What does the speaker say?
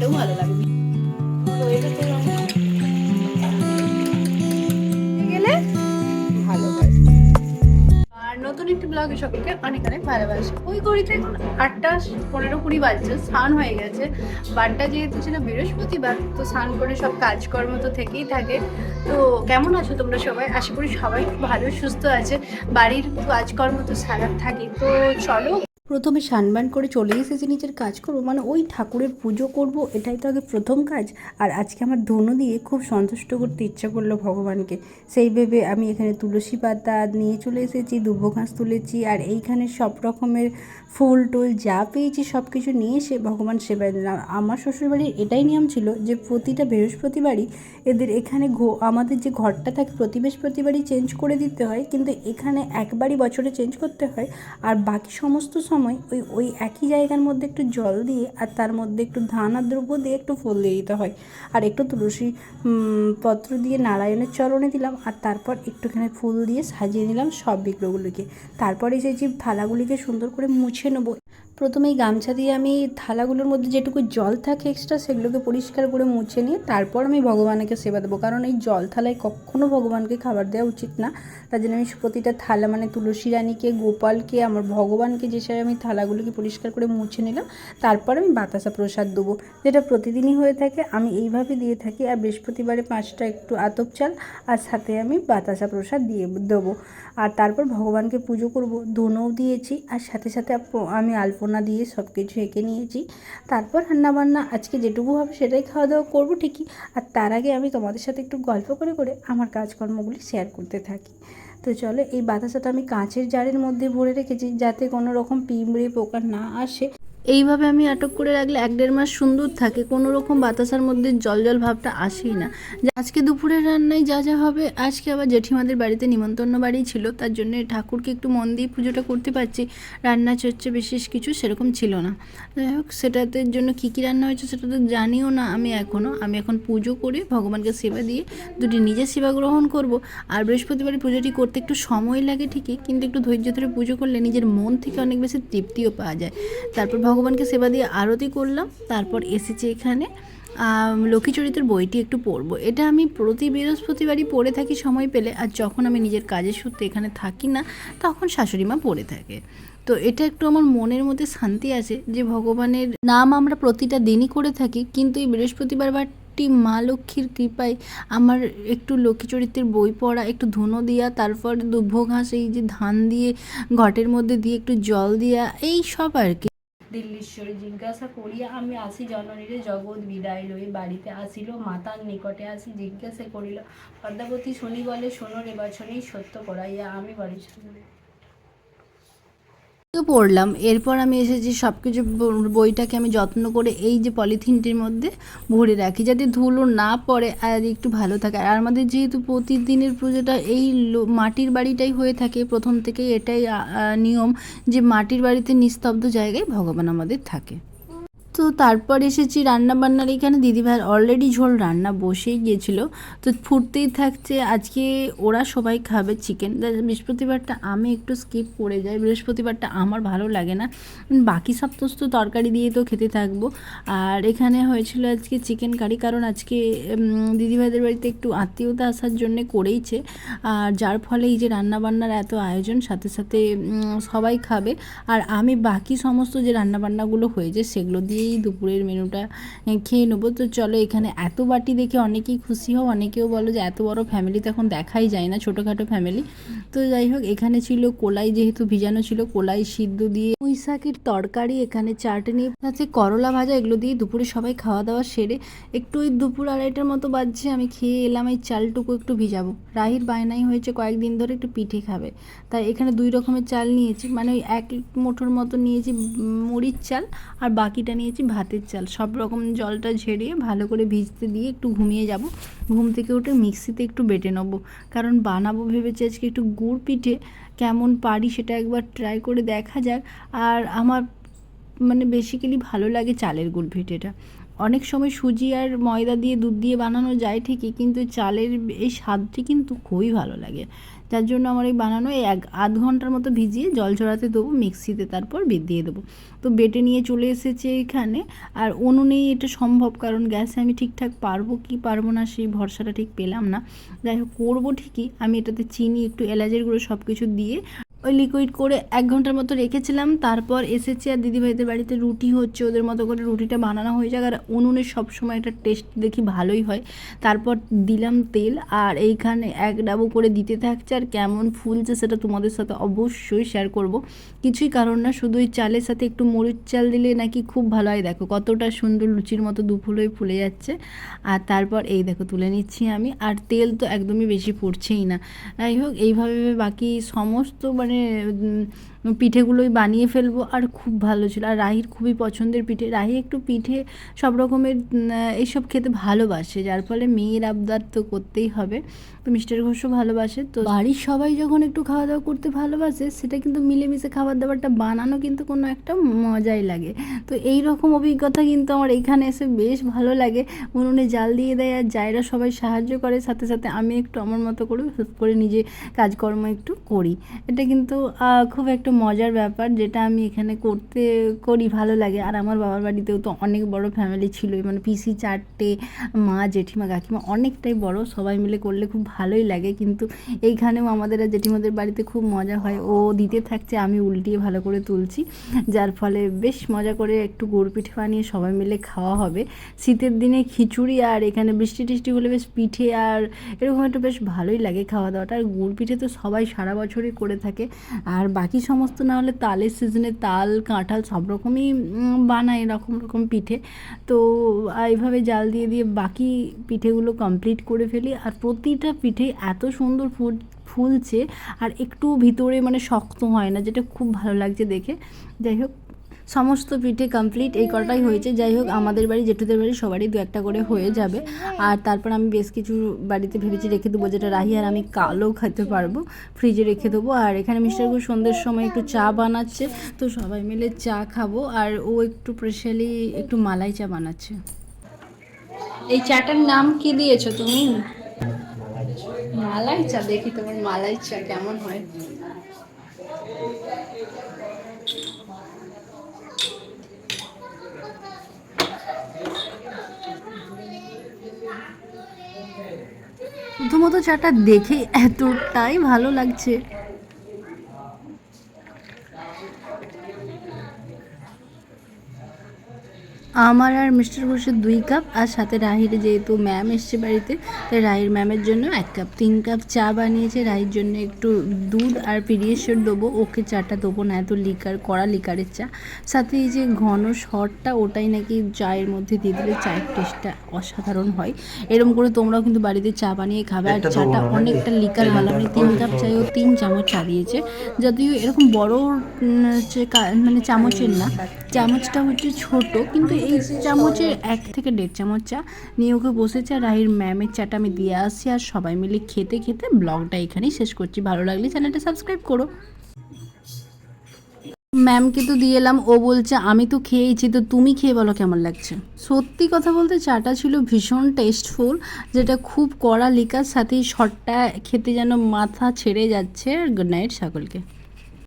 খেতেও ভালো লাগে। গেলে ভালো হয়। আর নতুন একটি ব্লগে সকলকে অনেক অনেক ভালোবাসি। ওই ঘড়িতে এখন 8:15-20 বাজছে, স্নান হয়ে গেছে। বারটা যেহেতু ছিল বৃহস্পতিবার, তো স্নান করে সব কাজকর্ম তো থেকেই থাকে। তো কেমন আছো তোমরা সবাই? আশা করি সবাই খুব ভালো সুস্থ আছে। বাড়ির কাজকর্ম তো সারা থাকে। তো চলো প্রথমে স্নান করে চলে এসেছি নিজের কাজ করবো, মানে ওই ঠাকুরের পুজো করব, এটাই তো আগে প্রথম কাজ। আর আজকে আমার ধনু দিয়ে খুব সন্তুষ্ট করতে ইচ্ছা করলো ভগবানকে। সেই ভেবে আমি এখানে তুলসী পাতা নিয়ে চলে এসেছি, দুব্বো ঘাস তুলেছি, আর এইখানে সব রকমের ফুল টুল যা পেয়েছি সব কিছু নিয়ে এসে ভগবান সেবায় দিলাম। আমার শ্বশুরবাড়ির এটাই নিয়ম ছিল যে প্রতিটা বৃহস্পতিবারই এদের এখানে আমাদের যে ঘরটা থাকে প্রতি বৃহস্পতিবারই চেঞ্জ করে দিতে হয়, কিন্তু এখানে একবারই বছরে চেঞ্জ করতে হয়। আর বাকি সমস্ত সময় ওই একই জায়গার মধ্যে একটু জল দিয়ে আর তার মধ্যে একটু ধান আর দ্রব্য দিয়ে একটু ফুল দিয়ে দিতে হয়, আর একটু তুলসী পত্র দিয়ে নারায়ণের চরণে দিলাম, আর তারপর একটুখানি ফুল দিয়ে সাজিয়ে নিলাম সব বিগ্রহগুলিকে। তারপরে সেই যে থালাগুলিকে সুন্দর করে মুছে নেবো। প্রথমেই গামছা দিয়ে আমি থালাগুলোর মধ্যে যেটুকু জল থাকে এক্সট্রা সেগুলোকে পরিষ্কার করে মুছে নিয়ে তারপর আমি ভগবানকে সেবা দেবো, কারণ এই জল থালায় কখনো ভগবানকে খাবার দেওয়া উচিত না। তার জন্য আমি প্রতিটা থালা, মানে তুলসী রানীকে, গোপালকে, আমার ভগবানকে, যেসব আমি থালাগুলোকে পরিষ্কার করে মুছে নিলাম, তারপর আমি বাতাসা প্রসাদ দেবো, যেটা প্রতিদিনই হয়ে থাকে। আমি এইভাবে দিয়ে থাকি। আর বৃহস্পতিবারে 5টা একটু আতপ চাল আর সাথে আমি বাতাসা প্রসাদ দিয়ে দেবো। আর তারপর ভগবানকে পুজো করব। ধুনোও দিয়েছি, আর সাথে সাথে আমি আলপনা দিয়ে সব কিছু এঁকে নিয়েছি। তারপর রান্নাবান্না আজকে যেটুকু হবে সেটাই খাওয়া দাওয়া করবো ঠিকই। আর তার আগে আমি তোমাদের সাথে একটু গল্প করে করে আমার কাজকর্মগুলি শেয়ার করতে থাকি। তো চলো, এই বাতাসাটা আমি কাঁচের জারের মধ্যে ভরে রেখেছি যাতে কোনো রকম পিঁমড়ে পোকা না আসে। এইভাবে আমি আটক করে রাখলে 1-1.5 মাস সুন্দর থাকে, কোনো রকম বাতাসার মধ্যে জল জল ভাবটা আসেই না। আজকে দুপুরের রান্নায় যা যা হবে, আজকে আবার জেঠিমাদের বাড়িতে নিমন্ত্রণ বাড়ি ছিল, তার জন্য ঠাকুরকে একটু মন দিয়ে পুজোটা করতে পারছি। রান্না চর্চা বিশেষ কিছু সেরকম ছিল না। যাই হোক, সেটাতে জন্য কী কী রান্না হয়েছে সেটা তো জানিও না আমি এখন পুজো করে ভগবানকে সেবা দিয়ে দুটি নিজের সেবা গ্রহণ করব। আর বৃহস্পতিবারের পুজোটি করতে একটু সময় লাগে ঠিকই, কিন্তু একটু ধৈর্য ধরে পুজো করলে নিজের মন থেকে অনেক বেশি তৃপ্তিও পাওয়া যায়। তারপর ভগবানকে সেবা দিয়ে আরতি করলাম। তারপর এসেছে এখানে লক্ষ্মীচরিত্রের বইটি একটু পড়বো। এটা আমি প্রতি বৃহস্পতিবারই পড়ে থাকি সময় পেলে, আর যখন আমি নিজের কাজের সূত্রে এখানে থাকি না তখন শাশুড়ি মা পড়ে থাকে। তো এটা একটু আমার মনের মধ্যে শান্তি আছে যে ভগবানের নাম আমরা প্রতিটা দিনই করে থাকি, কিন্তু এই বৃহস্পতিবার বা মা লক্ষ্মীর কৃপায় আমার একটু লক্ষ্মী চরিত্রের বই পড়া, একটু ধুনো দেওয়া, তারপর দুব্বো ঘাস এই যে ধান দিয়ে ঘটের মধ্যে দিয়ে একটু জল দেওয়া, এই সব আর কি। দিল্লীশ্বরী জিজ্ঞাসা করিয়া আমি আসি জননীরে জগৎ বিদায় লই, বাড়িতে আসিল মাতার নিকটে আসি জিজ্ঞাসা করিল, পদ্মাবতী শনি বলে শোনো রে বচনেই সত্য করাইয়া আমি বাড়ি চলে তো পড়লাম। এরপর আমি এসেছি সব কিছু বইটাকে আমি যত্ন করে এই যে পলিথিনটির মধ্যে ভরে রাখি যাতে ধুলো না পড়ে আর একটু ভালো থাকে। আর আমাদের যেহেতু প্রতিদিনের পুজোটা এই মাটির বাড়িটাই হয়ে থাকে, প্রথম থেকেই এটাই নিয়ম যে মাটির বাড়িতে নিস্তব্ধ জায়গায় ভগবান আমাদের থাকে। তো তারপর এসেছি রান্নাবান্নার এখানে। দিদিভাই অলরেডি ঝোল রান্না বসেই গিয়েছিলো, তো ফুটতেই থাকছে। আজকে ওরা সবাই খাবে চিকেন। বৃহস্পতিবারটা আমি একটু স্কিপ করে যাই, বৃহস্পতিবারটা আমার ভালো লাগে না, বাকি সব তো তরকারি দিয়ে তো খেতে থাকবো। আর এখানে হয়েছিল আজকে চিকেন কারি, কারণ আজকে দিদিভাইদের বাড়িতে একটু আত্মীয়তা আসার জন্যে করেইছে। আর যার ফলে এই যে রান্নাবান্নার এত আয়োজন, সাথে সাথে সবাই খাবে। আর আমি বাকি সমস্ত যে রান্নাবান্নাগুলো হয়েছে সেগুলো দিয়েই দুপুরের মেনুটা খেয়ে নেবো। তো চলো, এখানে এত বাটি দেখে অনেকেই খুশি হও, অনেকেও বলো যে এত বড় ফ্যামিলি তো এখন দেখাই যায় না, ছোটোখাটো ফ্যামিলি। তো যাই হোক, এখানে ছিল কলাই, যেহেতু ভিজানো ছিল, কলাই সিদ্ধ দিয়ে পুঁই শাকের তরকারি, এখানে চাটনি আছে, করলা ভাজা, এগুলো দিয়ে দুপুরে সবাই খাওয়া দাওয়া সেরে একটু ওই দুপুর 2:30টার মতো বাজছে, আমি খেয়ে এলাম। এই চালটুকু একটু ভিজাবো, রাহির বায়নাই হয়েছে কয়েকদিন ধরে একটু পিঠে খাবে, তাই এখানে 2 রকমের চাল নিয়েছি, মানে ওই 1 মুঠোর মতো নিয়েছি মুড়ির চাল, আর বাকিটা নিয়েছি ভাতের চাল। সব রকম জলটা ঝেড়িয়ে ভালো করে ভিজতে দিয়ে একটু ঘুমিয়ে যাব। ঘুম থেকে উঠে মিক্সিতে একটু বেটে নেবো, কারণ বানাবো ভেবেছি আজকে একটু গুড় পিঠে। কেমন পারি সেটা একবার ট্রাই করে দেখা যাক। আর আমার মানে বেসিক্যালি ভালো লাগে চালের গুড় পিঠেটা। অনেক সময় সুজি আর ময়দা দিয়ে দুধ দিয়ে বানানো যায় ঠিকই, কিন্তু চালের এই স্বাদটি কিন্তু খুবই ভালো লাগে। যার জন্য আমার এই বানানো এই আধ ঘন্টার মতো ভিজিয়ে জল ঝরাতে দেবো, মিক্সিতে তারপর দিয়ে দেবো। তো বেটে নিয়ে চলে এসেছে এখানে। আর উনুনেই এটা সম্ভব, কারণ গ্যাসে আমি ঠিকঠাক পারবো কি পারবো না সেই ভরসাটা ঠিক পেলাম না। যাই হোক করবো ঠিকই। আমি এটাতে চিনি, একটু এলাচের গুঁড়ো সব কিছু দিয়ে ওই লিকুইড করে 1 ঘন্টার মতো রেখেছিলাম। তারপর এসেছি আর দিদিভাইদের বাড়িতে রুটি হচ্ছে, ওদের মতো করে রুটিটা বানানো হয়ে যাক। আর উনুনে সবসময় একটা টেস্ট দেখি ভালোই হয়। তারপর দিলাম তেল, আর এইখানে 1 ডাবু করে দিতে থাকছে। আর কেমন ফুলছে সেটা তোমাদের সাথে অবশ্যই শেয়ার করব। কিছুই কারণ না, শুধু ওই চালের সাথে একটু মরিচ চাল দিলে নাকি খুব ভালো হয়। দেখো কতটা সুন্দর লুচির মতো দুফুলোই ফুলে যাচ্ছে। আর তারপর এই দেখো তুলে নিচ্ছি আমি। আর তেল তো একদমই বেশি পড়ছেই না। যাই হোক এইভাবে বাকি সমস্ত মানে পিঠেগুলোই বানিয়ে ফেলবো। আর খুব ভালো ছিল। আর রাহির খুবই পছন্দের পিঠে। রাহি একটু পিঠে সব রকমের এইসব খেতে ভালোবাসে, যার ফলে মেয়ের আবদার তো করতেই হবে। তো মিস্টার ঘোষও ভালোবাসে। তো বাড়ির সবাই যখন একটু খাওয়া দাওয়া করতে ভালোবাসে, সেটা কিন্তু মিলেমিশে খাবার দাবারটা বানানো কিন্তু কোনো একটা মজাই লাগে। তো এই রকম অভিজ্ঞতা কিন্তু আমার এখানে এসে বেশ ভালো লাগে। উনুনে জাল দিয়ে দেয় আর জায়রা সবাই সাহায্য করে, সাথে সাথে আমি একটু আমার মতো করে হেল্প করে নিজে কাজকর্ম একটু করি। এটা কিন্তু খুব একটা মজার ব্যাপার, যেটা আমি এখানে করি ভালো লাগে। আর আমার বাবার বাড়িতেও তো অনেক বড় ফ্যামিলি ছিল, মানে পিসি 4টে, মা জেঠিমা কাকিমা অনেকটাই বড়, সবাই মিলে করলে খুব ভালোই লাগে। কিন্তু এইখানেও আমাদের আর জেঠিমাদের বাড়িতে খুব মজা হয়। ও দিতে থাকছে, আমি উল্টিয়ে ভালো করে তুলছি, যার ফলে বেশ মজা করে একটু গুড় পিঠে বানিয়ে সবাই মিলে খাওয়া হবে। শীতের দিনে খিচুড়ি আর এখানে বৃষ্টি টিষ্টি হলে বেশ পিঠে আর এরকম একটা বেশ ভালোই লাগে খাওয়া দাওয়াটা। আর গুড় পিঠে তো সবাই সারা বছরই করে থাকে। আর বাকি সমস্ত না হলে তালের সিজনে তাল কাঁঠাল সব রকমই বানায় এরকম রকম পিঠে। তো এইভাবে জাল দিয়ে দিয়ে বাকি পিঠেগুলো কমপ্লিট করে ফেলি। আর প্রতিটা পিঠে এত সুন্দর ফুলছে, আর একটু ভিতরে মানে শক্ত হয় না, যেটা খুব ভালো লাগছে দেখে। যাই হোক সমস্ত পিঠে কমপ্লিট, এই কটাই হয়েছে। যাই হোক আমাদের বাড়ি জেঠুদের বাড়ি সবারই 2-1টা করে হয়ে যাবে। আর তারপর আমি বেশ কিছু বাড়িতে ভেবেছি রেখে দেবো, যেটা রাহি আর আমি কালও খেতে পারবো, ফ্রিজে রেখে দেবো। আর এখানে মিস্টার ঘোষ সন্ধ্যের সময় একটু চা বানাচ্ছে, তো সবাই মিলে চা খাবো। আর ও একটু স্পেশালি একটু মালাই চা বানাচ্ছে। এই চাটার নাম কি দিয়েছো তুমি? মালাই চা। দেখি তোমার মালাই চা কেমন হয়। প্রথমত চাটা দেখে এতটাই ভালো লাগছে। আমার আর মিস্টার ঘোষের 2 কাপ, আর সাথে রাহির যেহেতু ম্যাম এসছে বাড়িতে, তাই রাহির ম্যামের জন্য 1 কাপ, 3 কাপ চা বানিয়েছে। রাহির জন্য একটু দুধ আর পিডিয়াশিওর দেবো, ওকে চাটা দেবো না, এত কড়া লিকারের চা। সাথে এই যে ঘন শটটা, ওটাই নাকি চায়ের মধ্যে দিয়ে দিলে চায়ের টেস্টটা অসাধারণ হয়। এরকম করে তোমরাও কিন্তু বাড়িতে চা বানিয়ে খাবে। আর চাটা অনেকটা লিকার ভালো, মানে 3 কাপ চায়েও 3 চামচ চা দিয়েছে। যদিও এরকম বড় মানে চামচের না, চামচটা হচ্ছে ছোট, কিন্তু এই চামচের 1 থেকে 1.5 চামচ চা নিয়ে ওকে বসেছে। আর রাহির ম্যামের চাটা আমি দিয়ে আসছি। আর সবাই মিলে খেতে খেতে ব্লগটা এখানেই শেষ করছি। ভালো লাগলে চ্যানেলটা সাবস্ক্রাইব করো। ম্যামকে তো দিয়ে এলাম, ও বলছে আমি তো খেয়েছি, তো তুমি খেয়ে বলো কেমন লাগছে। সত্যি কথা বলতে চাটা ছিল ভীষণ টেস্টফুল, যেটা খুব কড়া লিকার, সাথে শটটা খেতে যেন মাথা ছেড়ে যাচ্ছে। গুড নাইট সকলকে।